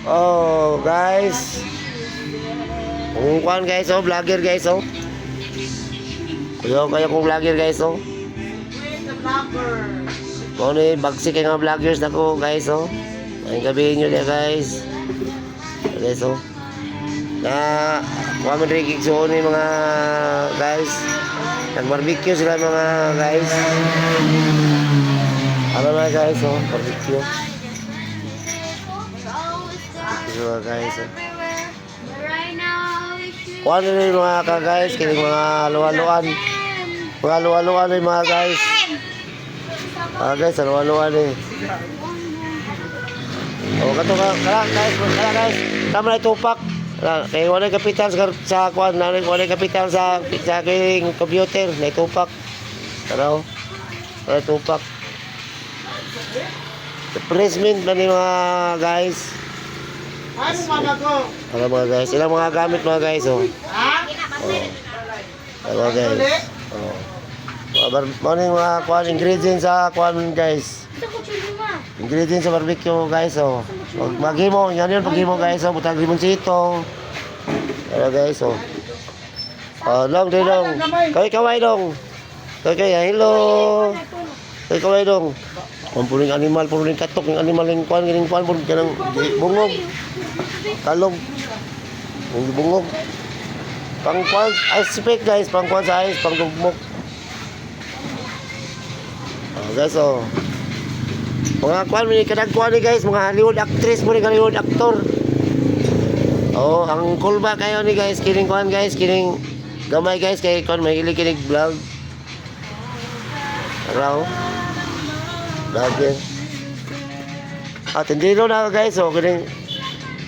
Oh, guys. Kung guys, oh, vlogger guys, oh. Kayo kong vlogger guys, oh. Kung ano bagsik kayo mga vloggers na ko guys, oh. Ang gabihin nyo niya guys. Guys, oh. Na, kuha man rin kikso ni mga guys. Nag-barbecue sila mga guys. Ano na guys, oh, barbecue. Barbecue guys, oh. Kuha na rin mga ka-guys, kiling mga luwa-luan. Mga luwa-luan rin mga guys. Mga guys, luwa-luan eh. O, kato ka, guys. Tama na itupak. Kaya wala kapital sa kuhan, wala kapital sa kiling computer, na itupak. Taraw, wala itupak. Replacement na ni mga guys. Ano mga guys, ilang mga gamit mga guys, oh. Ano guys. Oh. Morning mga kuhan, ingredients sa kuhan guys. Ingredients sa barbecue guys, oh. Maghimo, yan yun paghimo guys, oh. Butang limonsito. Ano guys, oh. Oh, long din long. Kaway dong. Kaway, hello. Kaway dong. Ang puling animal, puling katok, yung animal yung kuhan, puling kanang bungog. Talog. Yung bungog. Pangkuhan, ice pick guys, pangkuhan sa ice, pangdugmok. Oh, guys, oh. Mga kuhan, kadagkuhan ni guys, mga Hollywood actress mo ni Hollywood actor. Oh, ang cool ba kayo ni guys, kining kuhan guys, kining gamay guys, kay kuhan, mahilig kinig vlog. Araw. Vlogger. Tindiro na guys, oh, kining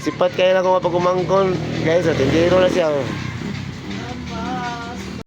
sipat kayo lang kung mapagumangkon guys, tindiro na siya, oh.